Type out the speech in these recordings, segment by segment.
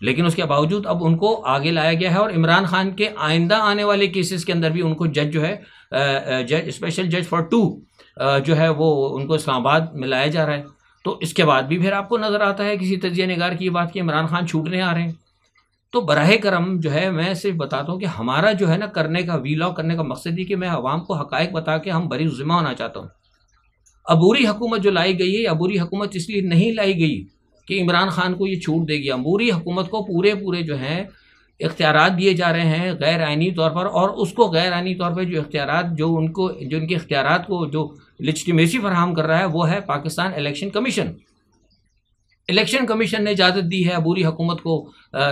لیکن اس کے باوجود اب ان کو آگے لایا گیا ہے، اور عمران خان کے آئندہ آنے والے کیسز کے اندر بھی ان کو جج جو ہے جج اسپیشل جج فار 2 جو ہے وہ ان کو اسلام آباد میں لایا جا رہا ہے۔ تو اس کے بعد بھی پھر آپ کو نظر آتا ہے کسی تجزیہ نگار کی یہ بات کہ عمران خان چھوٹنے آ رہے ہیں۔ تو براہ کرم جو ہے میں صرف بتاتا ہوں کہ ہمارا جو ہے نا کرنے کا ویلاگ کرنے کا مقصد یہ کہ میں عوام کو حقائق بتا کے ہم بری ذمہ ہونا چاہتا ہوں۔ عبوری حکومت جو لائی گئی ہے، عبوری حکومت اس لیے نہیں لائی گئی کہ عمران خان کو یہ چھوٹ دے گی۔ عبوری حکومت کو پورے جو ہیں اختیارات دیے جا رہے ہیں غیر آئینی طور پر، اور اس کو غیر آئینی طور پہ جو اختیارات جو ان کے اختیارات کو جو لیجٹیمیسی فراہم کر رہا ہے وہ ہے Pakistan election commission. Election commission نے اجازت دی ہے عبوری حکومت کو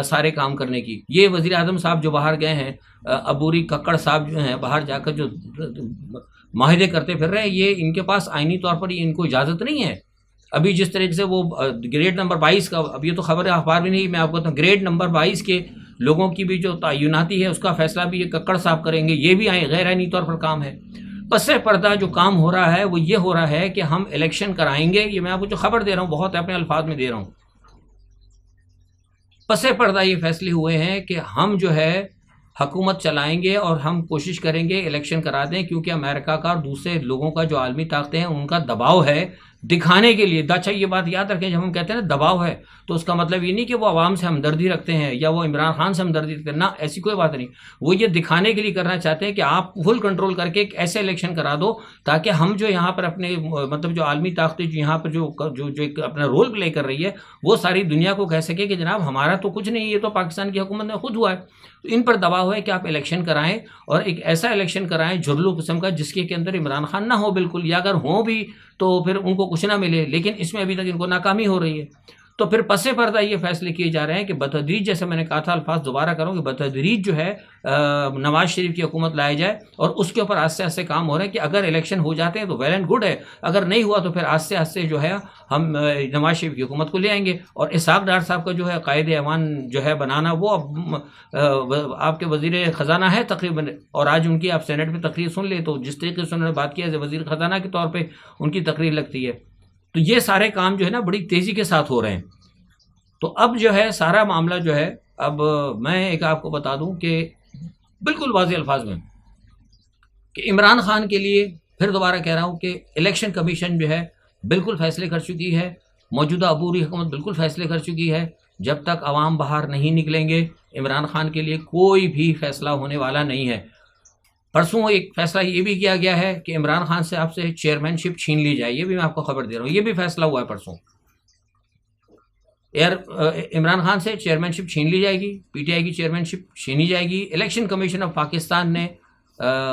سارے کام کرنے کی۔ یہ وزیر اعظم صاحب جو باہر گئے ہیں، عبوری ککڑ صاحب جو ہیں باہر جا کر جو معاہدے کرتے پھر رہے ہیں، یہ ان کے پاس آئینی طور پر ان کو اجازت نہیں ہے۔ ابھی جس طریقے سے وہ گریڈ نمبر 22 کا، اب یہ تو خبر اخبار بھی نہیں، میں آپ کو بتاؤں گریڈ نمبر 22 کے لوگوں کی بھی جو تعیناتی ہے اس کا فیصلہ بھی یہ ککڑ صاحب کریں گے، یہ بھی غیر آئینی طور پر کام ہے۔ پس پردہ جو کام ہو رہا ہے وہ یہ ہو رہا ہے کہ ہم الیکشن کرائیں گے۔ یہ میں آپ کو جو خبر دے رہا ہوں بہت اپنے الفاظ میں دے رہا ہوں، پس پردہ یہ فیصلے ہوئے ہیں کہ ہم جو ہے حکومت چلائیں گے اور ہم کوشش کریں گے الیکشن کرا دیں، کیونکہ امریکہ کا اور دوسرے لوگوں کا جو عالمی طاقتیں ہیں ان کا دباؤ ہے دکھانے کے لیے۔ اچھا یہ بات یاد رکھیں، جب ہم کہتے ہیں نا دباؤ ہے تو اس کا مطلب یہ نہیں کہ وہ عوام سے ہمدردی رکھتے ہیں یا وہ عمران خان سے ہمدردی رکھتے ہیں، نہ، ایسی کوئی بات نہیں۔ وہ یہ دکھانے کے لیے کرنا چاہتے ہیں کہ آپ فل کنٹرول کر کے ایک ایسے الیکشن کرا دو تاکہ ہم جو یہاں پر اپنے مطلب جو عالمی طاقتیں جو یہاں پر جو ایک اپنا رول پلے کر رہی ہے وہ ساری دنیا کو کہہ سکے کہ جناب ہمارا تو کچھ نہیں، یہ تو پاکستان کی حکومت نے خود ہوا ہے۔ تو ان پر دباؤ ہے کہ آپ الیکشن کرائیں اور ایک ایسا الیکشن کرائیں جھرلو قسم کا جس کے اندر عمران خان نہ ہو بالکل، یا اگر ہوں بھی تو پھر ان کو کچھ نہ ملے، لیکن اس میں ابھی تک ان کو ناکامی ہو رہی ہے۔ تو پھر پس پردہ یہ فیصلے کیے جا رہے ہیں کہ بتدریج، جیسے میں نے کہا تھا، الفاظ دوبارہ کروں کہ بتدریج جو ہے نواز شریف کی حکومت لائی جائے، اور اس کے اوپر آہستہ آہستہ کام ہو رہے ہیں کہ اگر الیکشن ہو جاتے ہیں تو ویل اینڈ گڈ ہے، اگر نہیں ہوا تو پھر آہستہ آہستہ جو ہے ہم نواز شریف کی حکومت کو لے آئیں گے۔ اور اسحاق ڈار صاحب کا جو ہے قائد ایوان جو ہے بنانا، وہ اب آپ کے وزیر خزانہ ہے تقریباً، اور آج ان کی آپ سینٹ میں تقریر سن لیں تو جس طریقے سے انہوں نے بات کیا ہے وزیر خزانہ کے طور پہ ان کی تقریر لگتی ہے۔ تو یہ سارے کام جو ہے نا بڑی تیزی کے ساتھ ہو رہے ہیں۔ تو اب جو ہے سارا معاملہ جو ہے، اب میں ایک آپ کو بتا دوں کہ بالکل واضح الفاظ میں کہ عمران خان کے لیے پھر دوبارہ کہہ رہا ہوں کہ الیکشن کمیشن جو ہے بالکل فیصلے کر چکی ہے، موجودہ عبوری حکومت بالکل فیصلے کر چکی ہے۔ جب تک عوام باہر نہیں نکلیں گے عمران خان کے لیے کوئی بھی فیصلہ ہونے والا نہیں ہے۔ پرسوں ایک فیصلہ یہ بھی کیا گیا ہے کہ عمران خان سے آپ سے چیئرمین شپ چھین لی جائے، یہ بھی میں آپ کو خبر دے رہا ہوں، یہ بھی فیصلہ ہوا ہے پرسوں۔ عمران خان سے چیئرمین شپ چھین لی جائے گی، پی ٹی آئی کی چیئرمین شپ چھینی جائے گی۔ الیکشن کمیشن آف پاکستان نے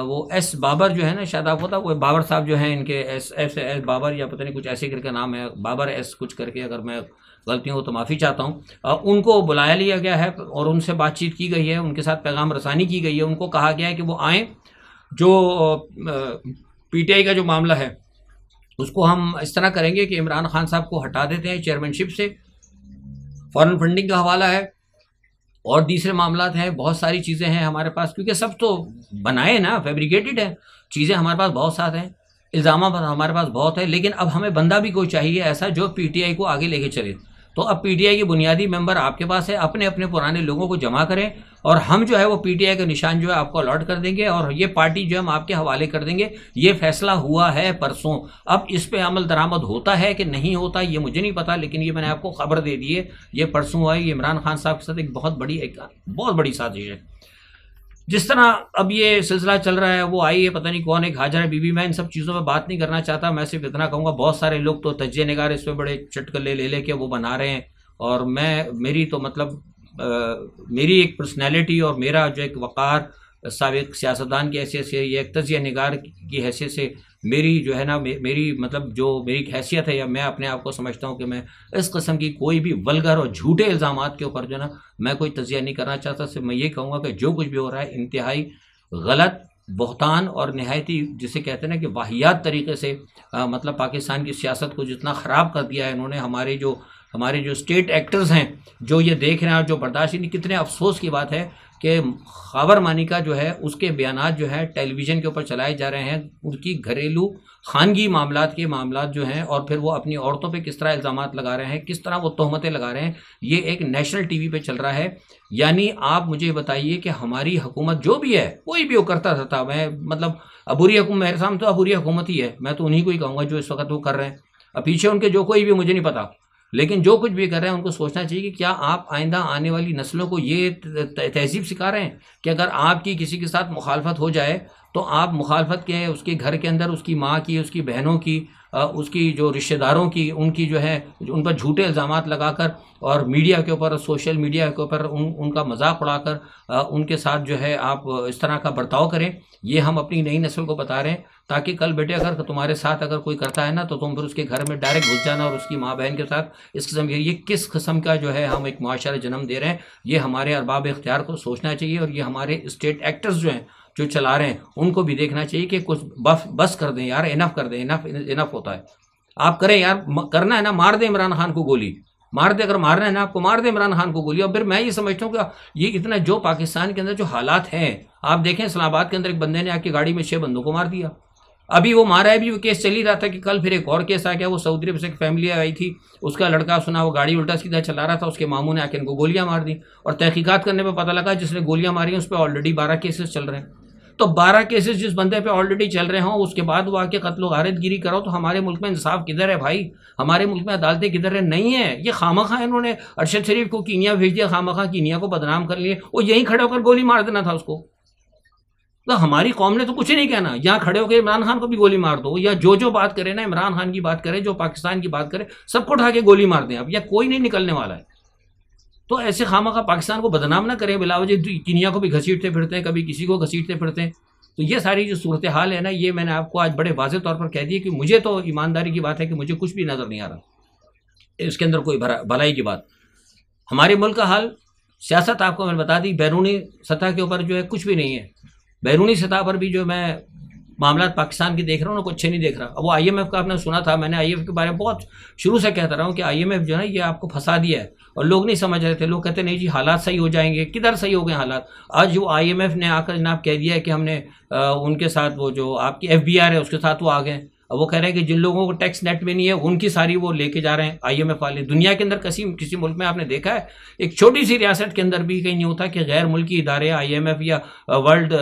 وہ ایس بابر جو ہے نا، شاید آپ کو وہ بابر صاحب جو ہیں، ان کے ایس بابر یا پتہ نہیں کچھ ایسے کر کے نام ہے، بابر ایس کچھ کر کے، اگر میں غلطی ہو تو معافی چاہتا ہوں، ان کو بلایا لیا گیا ہے اور ان سے بات چیت کی گئی ہے، ان کے ساتھ پیغام رسانی کی گئی ہے۔ ان کو کہا گیا ہے کہ وہ آئیں، جو پی ٹی آئی کا جو معاملہ ہے اس کو ہم اس طرح کریں گے کہ عمران خان صاحب کو ہٹا دیتے ہیں چیئرمین شپ سے، فارن فنڈنگ کا حوالہ ہے اور دوسرے معاملات ہیں، بہت ساری چیزیں ہیں ہمارے پاس، کیونکہ سب تو بنائے نا، فیبریکیٹڈ ہیں چیزیں، ہمارے پاس بہت ساتھ ہیں، الزامات ہمارے پاس بہت ہے، لیکن اب ہمیں بندہ بھی کوئی چاہیے ایسا جو پی ٹی آئی کو آگے لے کے چلے۔ تو اب پی ٹی آئی کے بنیادی ممبر آپ کے پاس ہے، اپنے اپنے پرانے لوگوں کو جمع کریں اور ہم جو ہے وہ پی ٹی آئی کا نشان جو ہے آپ کو الاٹ کر دیں گے اور یہ پارٹی جو ہم آپ کے حوالے کر دیں گے۔ یہ فیصلہ ہوا ہے پرسوں، اب اس پہ عمل درآمد ہوتا ہے کہ نہیں ہوتا یہ مجھے نہیں پتا، لیکن یہ میں نے آپ کو خبر دے دی ہے، یہ پرسوں ہوا ہے۔ یہ عمران خان صاحب کے ساتھ ایک بہت بڑی سازش ہے۔ جس طرح اب یہ سلسلہ چل رہا ہے، وہ آئی ہے پتہ نہیں کون، ایک ہاجر بی بی، میں ان سب چیزوں میں بات نہیں کرنا چاہتا، میں صرف اتنا کہوں گا بہت سارے لوگ تو تجزیہ نگار اس پہ بڑے چٹکلے لے کے وہ بنا رہے ہیں، اور میری تو مطلب میری ایک پرسنالٹی اور میرا جو ایک وقار سابق سیاستدان کی حیثیت سے یا ایک تجزیہ نگار کی حیثیت سے میری جو ہے نا میری مطلب جو میری حیثیت ہے، یا میں اپنے آپ کو سمجھتا ہوں کہ میں اس قسم کی کوئی بھی ولگر اور جھوٹے الزامات کے اوپر جو ہے نا میں کوئی تجزیہ نہیں کرنا چاہتا۔ صرف میں یہ کہوں گا کہ جو کچھ بھی ہو رہا ہے انتہائی غلط، بہتان اور نہایتی جسے کہتے ہیں نا کہ واہیات طریقے سے مطلب پاکستان کی سیاست کو جتنا خراب کر دیا ہے انہوں نے، ہمارے جو ہمارے جو اسٹیٹ ایکٹرز ہیں جو یہ دیکھ رہے ہیں اور جو برداشت نہیں. کتنے افسوس کی بات ہے کہ خاور مانیکا جو ہے اس کے بیانات جو ہے ٹیلی ویژن کے اوپر چلائے جا رہے ہیں، ان کی گھریلو خانگی معاملات جو ہیں، اور پھر وہ اپنی عورتوں پہ کس طرح الزامات لگا رہے ہیں، کس طرح وہ تہمتیں لگا رہے ہیں. یہ ایک نیشنل ٹی وی پہ چل رہا ہے. یعنی آپ مجھے بتائیے کہ ہماری حکومت جو بھی ہے، کوئی بھی وہ کرتا تھا، میں مطلب عبوری حکومت، میرے سامنے تو عبوری حکومت ہی ہے، میں تو انہیں کو ہی کہوں گا جو اس وقت وہ کر رہے ہیں. اب پیچھے ان کے جو کوئی بھی مجھے نہیں پتا، لیکن جو کچھ بھی کر رہے ہیں ان کو سوچنا چاہیے کہ کیا آپ آئندہ آنے والی نسلوں کو یہ تہذیب سکھا رہے ہیں کہ اگر آپ کی کسی کے ساتھ مخالفت ہو جائے تو آپ مخالفت کے اس کے گھر کے اندر اس کی ماں کی، اس کی بہنوں کی، اس کی جو رشتہ داروں کی، ان کی جو ہے ان پر جھوٹے الزامات لگا کر اور میڈیا کے اوپر، سوشل میڈیا کے اوپر ان کا مذاق اڑا کر ان کے ساتھ جو ہے آپ اس طرح کا برتاؤ کریں. یہ ہم اپنی نئی نسل کو بتا رہے ہیں تاکہ کل بیٹے اگر تمہارے ساتھ اگر کوئی کرتا ہے نا تو تم پھر اس کے گھر میں ڈائریکٹ گھس جانا اور اس کی ماں بہن کے ساتھ اس قسم کے. یہ کس قسم کا جو ہے ہم ایک معاشرہ جنم دے رہے ہیں؟ یہ ہمارے ارباب اختیار کو سوچنا چاہیے، اور یہ ہمارے اسٹیٹ ایکٹرز جو ہیں جو چلا رہے ہیں ان کو بھی دیکھنا چاہیے کہ کچھ بس کر دیں یار، انف کر دیں، انف ہوتا ہے. آپ کریں یار، کرنا ہے نا مار دیں عمران خان کو گولی، مار دے، اگر مارنا ہے نا آپ کو مار دیں عمران خان کو گولی. اور پھر میں یہ سمجھتا ہوں کہ یہ اتنا جو پاکستان کے اندر جو حالات ہیں، آپ دیکھیں اسلام آباد کے اندر ایک بندے نے آ کے گاڑی میں 6 بندوں کو مار دیا. ابھی وہ مارا ہے، ابھی وہ کیس چل ہی رہا تھا کہ کل پھر ایک اور کیس آ گیا. وہ سعودی عرب سے ایک فیملی آئی تھی، اس کا لڑکا سنا وہ گاڑی الٹا سیدھا چلا رہا تھا، اس کے ماموں نے آ کے ان کو گولیاں مار دی، اور تحقیقات کرنے پہ پتہ لگا جس نے گولیاں ماری ہیں اس پہ آلریڈی 12 کیسز چل رہے ہیں. تو 12 کیسز جس بندے پہ آلریڈی چل رہے ہوں، اس کے بعد وہ آ کے قتل و غارت گیری کرو، تو ہمارے ملک میں انصاف کدھر ہے بھائی؟ ہمارے ملک میں عدالتیں کدھر ہے؟ نہیں ہے. یہ خواہ انہوں نے ارشد شریف کو کینیا بھیج دیا، خواہ کینیا کو بدنام کر لیے، وہ یہیں کھڑے ہو کر گولی مار دینا تھا اس کو. تو ہماری قوم نے تو کچھ نہیں کہنا، یہاں کھڑے ہو کے عمران خان کو بھی گولی مار دو، یا جو بات کرے نا، عمران خان کی بات کرے، جو پاکستان کی بات کرے، سب کو اٹھا کے گولی مار دیں اب، یا کوئی نہیں نکلنے والا ہے. تو ایسے خواہ پاکستان کو بدنام نہ کریں بلا وجہ. کینیا کو بھی گھسیٹتے پھرتے ہیں، کبھی کسی کو گھسیٹتے پھرتے ہیں. تو یہ ساری جو صورتحال ہے نا، یہ میں نے آپ کو آج بڑے واضح طور پر کہہ دی کہ مجھے تو ایمانداری کی بات ہے کہ مجھے کچھ بھی نظر نہیں آ رہا اس کے اندر کوئی بھلائی کی بات. ہمارے ملک کا حال، سیاست آپ کو میں بتا دی، بیرونی سطح کے اوپر جو ہے کچھ بھی نہیں ہے. بیرونی سطح پر بھی جو میں معاملات پاکستان کی دیکھ رہا ہوں نا، کوئی اچھے نہیں دیکھ رہا. اب وہ آئی ایم ایف کا آپ نے سنا تھا، میں نے آئی ایم ایف کے بارے میں بہت شروع سے کہتا رہا ہوں کہ آئی ایم ایف جو ہے نا یہ آپ کو پھنسا دیا ہے، اور لوگ نہیں سمجھ رہے تھے. لوگ کہتے نہیں جی حالات صحیح ہو جائیں گے، کدھر صحیح ہو گئے حالات؟ آج وہ آئی ایم ایف نے آ کر جناب کہہ دیا ہے کہ ہم نے ان کے ساتھ وہ جو آپ کی ایف بی آر ہے اس کے ساتھ وہ آ گئے. اب وہ کہہ رہے ہیں کہ جن لوگوں کو ٹیکس نیٹ میں نہیں ہے ان کی ساری وہ لے کے جا رہے ہیں آئی ایم ایف والے. دنیا کے اندر کسی ملک میں آپ نے دیکھا ہے ایک چھوٹی سی ریاست کے اندر بھی کہیں نہیں ہوتا کہ غیر ملکی ادارے آئی ایم ایف یا ورلڈ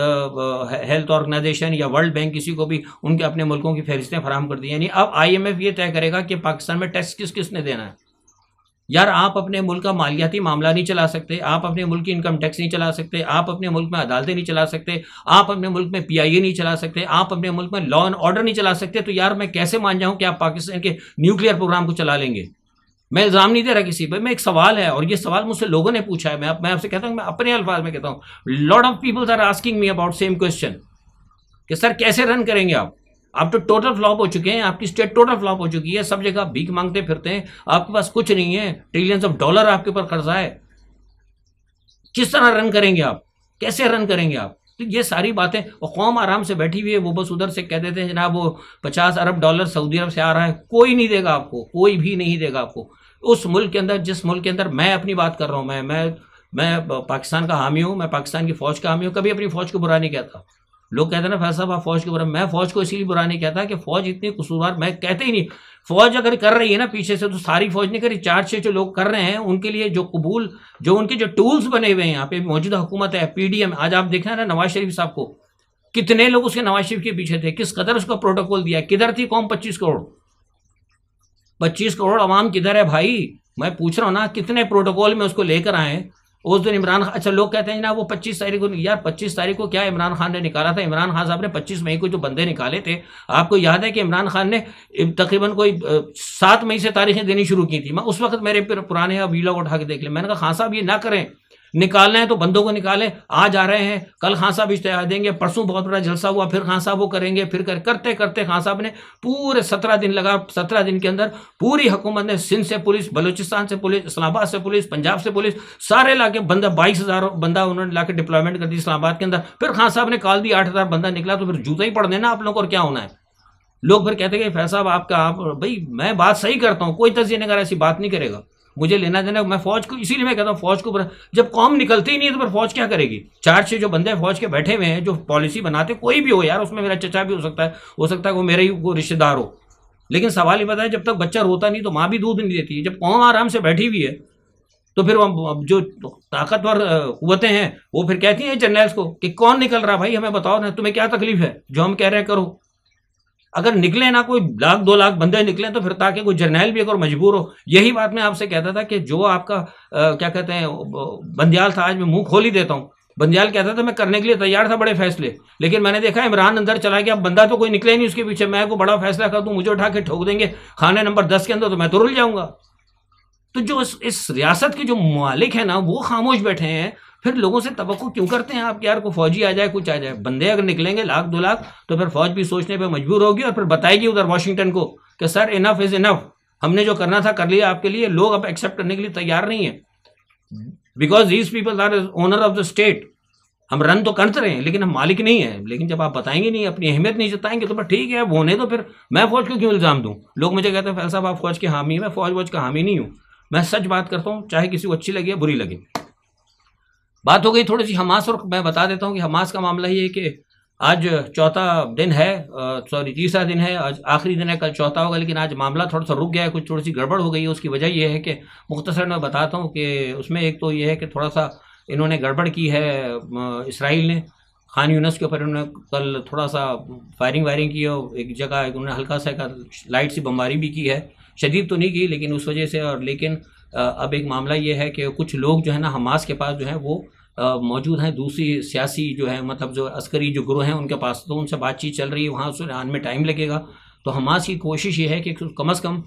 ہیلتھ آرگنائزیشن یا ورلڈ بینک کسی کو بھی ان کے اپنے ملکوں کی فہرستیں فراہم کر دی. یعنی اب آئی ایم ایف یہ طے کرے گا کہ پاکستان میں ٹیکس کس نے دینا ہے. یار آپ اپنے ملک کا مالیاتی معاملہ نہیں چلا سکتے، آپ اپنے ملک کی انکم ٹیکس نہیں چلا سکتے، آپ اپنے ملک میں عدالتیں نہیں چلا سکتے، آپ اپنے ملک میں پی آئی اے نہیں چلا سکتے، آپ اپنے ملک میں لا اینڈ آرڈر نہیں چلا سکتے. تو یار میں کیسے مان جاؤں کہ آپ پاکستان کے نیوکلیئر پروگرام کو چلا لیں گے؟ میں الزام نہیں دے رہا کسی پہ، میں ایک سوال ہے، اور یہ سوال مجھ سے لوگوں نے پوچھا ہے. میں آپ سے کہتا ہوں، میں اپنے الفاظ میں کہتا ہوں، lot of people are asking me about same question کہ سر کیسے رن کریں گے آپ تو ٹوٹل فلاپ ہو چکے ہیں، آپ کی اسٹیٹ ٹوٹل فلاپ ہو چکی ہے، سب جگہ بھیک مانگتے پھرتے ہیں، آپ کے پاس کچھ نہیں ہے، ٹریلینز آف ڈالر آپ کے اوپر قرضہ ہے. کس طرح رن کریں گے آپ؟ کیسے رن کریں گے آپ؟ تو یہ ساری باتیں، اور قوم آرام سے بیٹھی ہوئی ہے، وہ بس ادھر سے کہہ دیتے ہیں جناب وہ 50 ارب ڈالر سعودی عرب سے آ رہا ہے. کوئی نہیں دے گا آپ کو، کوئی بھی نہیں دے گا آپ کو. اس ملک کے اندر، جس ملک کے اندر میں اپنی بات کر رہا ہوں، میں پاکستان کا حامی ہوں، میں پاکستان کی فوج کا حامی ہوں، کبھی اپنی فوج کو برا نہیں کہتا. لوگ کہتے ہیں نا فیصل صاحب آپ فوج کے برا، میں فوج کو اسی لیے برا نہیں کہتا کہ فوج اتنی قصوروار، میں کہتے ہی نہیں. فوج اگر کر رہی ہے نا پیچھے سے تو ساری فوج نہیں کری، 4-6 جو لوگ کر رہے ہیں ان کے لیے جو ان کے جو ٹولز بنے ہوئے ہیں یہاں پہ موجودہ حکومت ہے، پی ڈی ایم. آج آپ دیکھیں نا نواز شریف صاحب کو، کتنے لوگ اس کے نواز شریف کے پیچھے تھے، کس قدر اس کو پروٹوکول دیا، کدھر تھی قوم؟ 25 کروڑ عوام کدھر ہے بھائی؟ میں پوچھ رہا ہوں نا، کتنے پروٹوکول میں اس کو لے کر آئے. اس دن عمران خان، اچھا لوگ کہتے ہیں نا وہ 25 تاریخ کو، یار 25 تاریخ کو کیا عمران خان نے نکالا تھا؟ عمران خان صاحب نے 25 مئی کو جو بندے نکالے تھے، آپ کو یاد ہے کہ عمران خان نے تقریباً کوئی 7 مئی سے تاریخیں دینی شروع کی تھی. میں اس وقت میرے پرانے ویلاگ اٹھا کے دیکھ لیں، میں نے کہا خان صاحب یہ نہ کریں، نکالنا ہے تو بندوں کو نکالیں. آج آ رہے ہیں، کل خان صاحب اشتہار دیں گے، پرسوں بہت بڑا جلسہ ہوا، پھر خان صاحب وہ کریں گے، پھر کرتے کرتے خان صاحب نے پورے 17 دن لگا. 17 دن کے اندر پوری حکومت نے، سندھ سے پولیس، بلوچستان سے پولیس، اسلام آباد سے پولیس، پنجاب سے پولیس، سارے لا کے بندہ 22,000 بندہ انہوں نے لا کے ڈپلائمنٹ کر دی اسلام آباد کے اندر. پھر خان صاحب نے کال دی 8,000 بندہ نکلا. تو پھر جوتا ہی پڑ دینا آپ لوگوں کو، اور کیا ہونا ہے؟ لوگ پھر کہتے ہیں کہ فیصل صاحب آپ بھائی میں بات صحیح کرتا ہوں، کوئی تجزیہ نگار ایسی بات نہیں کرے گا. مجھے لینا دینا. میں فوج کو اسی لیے میں کہتا ہوں فوج کو جب قوم نکلتی ہی نہیں ہے تو پھر فوج کیا کرے گی؟ 4-6 جو بندے فوج کے بیٹھے ہوئے ہیں جو پالیسی بناتے, کوئی بھی ہو یار, اس میں میرا چچا بھی ہو سکتا ہے وہ میرے ہی کوئی رشتے دار ہو, لیکن سوال یہ بتا ہے جب تک بچہ روتا نہیں تو ماں بھی دودھ نہیں دیتی ہے. جب قوم آرام سے بیٹھی ہوئی ہے تو پھر جو طاقتور قوتیں ہیں وہ پھر کہتی ہیں جرنیلس کو کہ کون نکل رہا بھائی, ہمیں بتاؤ نا, تمہیں کیا تکلیف ہے, جو ہم کہہ رہے ہیں کرو. اگر نکلے نا کوئی 1,00,000-2 لاکھ بندے نکلیں تو پھر تاکہ کوئی جرنیل بھی اگر مجبور ہو. یہی بات میں آپ سے کہتا تھا کہ جو آپ کا کیا کہتے ہیں بندیال تھا, آج میں منہ کھول ہی دیتا ہوں, بندیال کہتا تھا میں کرنے کے لیے تیار تھا بڑے فیصلے, لیکن میں نے دیکھا عمران اندر چلا گیا, بندہ تو کوئی نکلے نہیں اس کے پیچھے. میں کو بڑا فیصلہ کر دوں, مجھے اٹھا کے ٹھوک دیں گے خانے نمبر 10 کے اندر تو میں تو رل جاؤں گا. تو جو اس ریاست کے جو مالک ہیں نا وہ خاموش بیٹھے ہیں. پھر لوگوں سے توقع کیوں کرتے ہیں آپ کہ یار کو فوجی آ جائے, کچھ آ جائے؟ بندے اگر نکلیں گے 1,00,000-2 لاکھ تو پھر فوج بھی سوچنے پہ مجبور ہوگی اور پھر بتائے گی ادھر واشنگٹن کو کہ سر انف از انف, ہم نے جو کرنا تھا کر لیا آپ کے لیے. لوگ اب ایکسیپٹ کرنے کے لیے تیار نہیں ہیں, because these people are owner of the estate. ہم رن تو کرتے رہے ہیں لیکن ہم مالک نہیں ہیں. لیکن جب آپ بتائیں گے نہیں, اپنی اہمیت نہیں جتائیں گے تو پھر ٹھیک ہے وہ نہیں, تو پھر میں فوج کو کیوں الزام دوں؟ لوگ مجھے کہتے ہیں فیصل صاحب آپ فوج کے حامی ہیں. میں فوج کا حامی نہیں ہوں, میں سچ بات کرتا ہوں, چاہے کسی کو اچھی لگے یا بری لگے. بات ہو گئی تھوڑی سی حماس, اور میں بتا دیتا ہوں کہ حماس کا معاملہ یہ ہے کہ آج چوتھا دن ہے, تیسرا دن ہے, آج آخری دن ہے, کل چوتھا ہوگا, لیکن آج معاملہ تھوڑا سا رک گیا ہے, کچھ تھوڑی سی گڑبڑ ہو گئی ہے. اس کی وجہ یہ ہے کہ مختصر میں بتاتا ہوں کہ اس میں ایک تو یہ ہے کہ تھوڑا سا انہوں نے گڑبڑ کی ہے اسرائیل نے, خان یونس کے اوپر انہوں نے کل تھوڑا سا فائرنگ کی, اور ایک جگہ انہوں نے ہلکا سا لائٹ سی بمباری بھی کی ہے, شدید تو نہیں کی لیکن اس وجہ سے. اور لیکن اب ایک معاملہ یہ ہے کہ کچھ لوگ جو ہے نا حماس کے پاس جو ہیں وہ موجود ہیں, دوسری سیاسی جو ہے مطلب جو عسکری جو گروہ ہیں ان کے پاس, تو ان سے بات چیت چل رہی ہے, وہاں اس آنے میں ٹائم لگے گا. تو حماس کی کوشش یہ ہے کہ کم از کم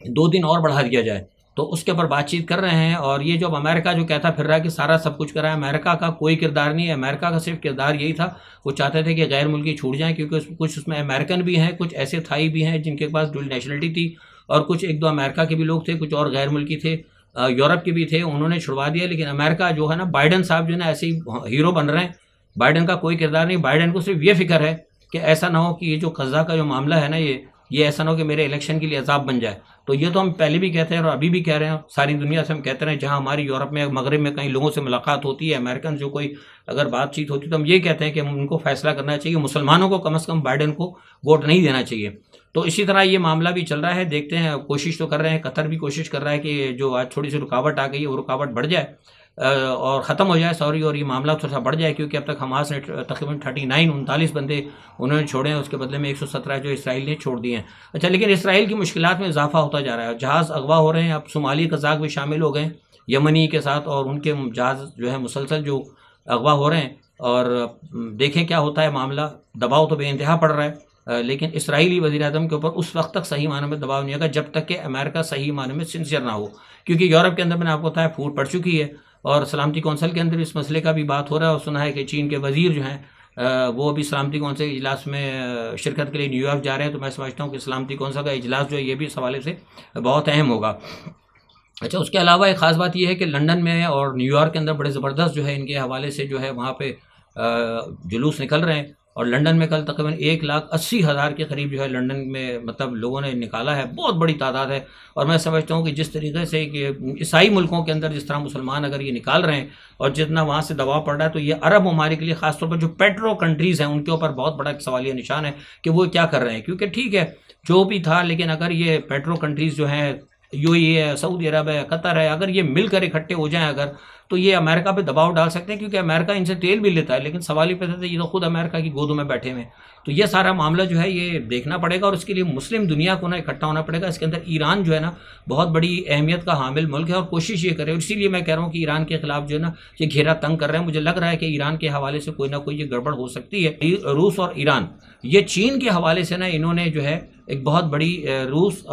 2 دن اور بڑھا دیا جائے, تو اس کے اوپر بات چیت کر رہے ہیں. اور یہ جو امریکہ جو کہتا پھر رہا ہے کہ سارا سب کچھ کر رہا ہے, امریکہ کا کوئی کردار نہیں ہے. امریکہ کا صرف کردار یہی تھا, وہ چاہتے تھے کہ غیر ملکی چھوٹ جائیں, کیونکہ کچھ اس میں امریکن بھی ہیں, کچھ ایسے تھائی بھی ہیں جن کے پاس ڈول نیشنلٹی تھی, اور کچھ 1-2 امریکہ کے بھی لوگ تھے, کچھ اور غیر ملکی تھے, یورپ کے بھی تھے, انہوں نے چھڑوا دیا. لیکن امریکہ جو ہے نا, بائیڈن صاحب جو ہے نا ایسے ہی ہیرو بن رہے ہیں. بائیڈن کا کوئی کردار نہیں, بائیڈن کو صرف یہ فکر ہے کہ ایسا نہ ہو کہ یہ جو قزا کا جو معاملہ ہے نا, یہ ایسا نہ ہو کہ میرے الیکشن کے لیے عذاب بن جائے. تو یہ تو ہم پہلے بھی کہتے ہیں اور ابھی بھی کہہ رہے ہیں, ساری دنیا سے ہم کہتے ہیں, جہاں ہماری یورپ میں مغرب میں کئی لوگوں سے ملاقات ہوتی ہے, امریکن جو کوئی اگر بات چیت ہوتی ہے تو ہم یہ کہتے ہیں کہ ان کو فیصلہ کرنا چاہیے, مسلمانوں کو کم از کم بائیڈن کو ووٹ نہیں دینا چاہیے. تو اسی طرح یہ معاملہ بھی چل رہا ہے, دیکھتے ہیں, کوشش تو کر رہے ہیں, قطر بھی کوشش کر رہا ہے کہ جو آج تھوڑی سی رکاوٹ آ گئی ہے وہ رکاوٹ بڑھ جائے اور ختم ہو جائے, اور یہ معاملہ تھوڑا سا بڑھ جائے, کیونکہ اب تک حماس نے تقریباً 39 بندے انہوں نے چھوڑے ہیں, اس کے بدلے میں 117 جو اسرائیل نے چھوڑ دیے ہیں. اچھا, لیکن اسرائیل کی مشکلات میں اضافہ ہوتا جا رہا ہے, جہاز اغوا ہو رہے ہیں, اب صومالی قزاق بھی شامل ہو گئے یمنی کے ساتھ, اور ان کے جہاز جو ہے مسلسل جو اغوا ہو رہے ہیں. اور دیکھیں کیا ہوتا ہے معاملہ, دباؤ تو بے انتہا پڑ رہا ہے, لیکن اسرائیلی وزیر اعظم کے اوپر اس وقت تک صحیح معنی میں دباؤ نہیں ہوگا جب تک کہ امریکہ صحیح معنی میں سنسیئر نہ ہو, کیونکہ یورپ کے اندر میں نے آپ کو بتایا پھوٹ پڑ چکی ہے, اور سلامتی کونسل کے اندر اس مسئلے کا بھی بات ہو رہا ہے. اور سنا ہے کہ چین کے وزیر جو ہیں وہ بھی سلامتی کونسل کے اجلاس میں شرکت کے لیے نیو یارک جا رہے ہیں. تو میں سمجھتا ہوں کہ سلامتی کونسل کا اجلاس جو ہے یہ بھی اس حوالے سے بہت اہم ہوگا. اچھا, اس کے علاوہ ایک خاص بات یہ ہے کہ لنڈن میں اور نیو یارک کے اندر بڑے زبردست جو ہے ان کے حوالے سے جو ہے وہاں پہ جلوس نکل رہے ہیں, اور لنڈن میں کل تقریباً 1,80,000 کے قریب جو ہے لنڈن میں مطلب لوگوں نے نکالا ہے, بہت بڑی تعداد ہے. اور میں سمجھتا ہوں کہ جس طریقے سے کہ عیسائی ملکوں کے اندر جس طرح مسلمان اگر یہ نکال رہے ہیں اور جتنا وہاں سے دباؤ پڑ رہا ہے, تو یہ عرب ممالک کے لیے خاص طور پر جو پیٹرو کنٹریز ہیں ان کے اوپر بہت بڑا ایک سوالیہ نشان ہے کہ وہ کیا کر رہے ہیں. کیونکہ ٹھیک ہے جو بھی تھا, لیکن اگر یہ پیٹرو کنٹریز جو ہیں, UAE ہے, سعودی عرب ہے, قطر ہے, اگر یہ مل کر اکٹھے ہو جائیں اگر, تو یہ امریکہ پہ دباؤ ڈال سکتے ہیں, کیونکہ امریکہ ان سے تیل بھی لیتا ہے. لیکن سوال یہ پیدا تھا, یہ تو خود امریکہ کی گودوں میں بیٹھے ہوئے ہیں. تو یہ سارا معاملہ جو ہے یہ دیکھنا پڑے گا, اور اس کے لیے مسلم دنیا کو نا اکٹھا ہونا پڑے گا. اس کے اندر ایران جو ہے نا بہت بڑی اہمیت کا حامل ملک ہے, اور کوشش یہ کرے, اور اسی لیے میں کہہ رہا ہوں کہ ایران کے خلاف جو ہے نا یہ گھیرا تنگ کر رہے ہیں. مجھے لگ رہا ہے کہ ایران کے حوالے سے کوئی نہ کوئی یہ گڑبڑ ہو سکتی ہے. روس اور ایران, یہ چین کے حوالے سے نا انہوں نے جو ہے ایک بہت بڑی روس,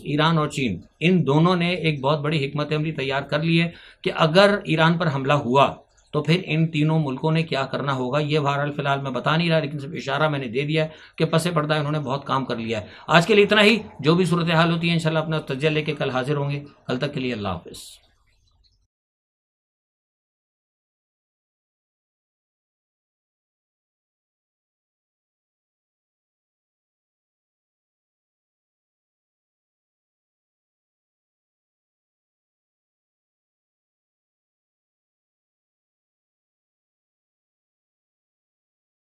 ایران اور چین ان دونوں نے ایک بہت بڑی حکمت عملی تیار کر لی ہے کہ اگر ایران پر حملہ ہوا تو پھر ان تینوں ملکوں نے کیا کرنا ہوگا. یہ بہرحال فی الحال میں بتا نہیں رہا, لیکن صرف اشارہ میں نے دے دیا ہے کہ پس پردہ انہوں نے بہت کام کر لیا ہے. آج کے لیے اتنا ہی, جو بھی صورتحال ہوتی ہے انشاءاللہ اپنا تجزیہ لے کے کل حاضر ہوں گے. کل تک کے لیے اللہ حافظ.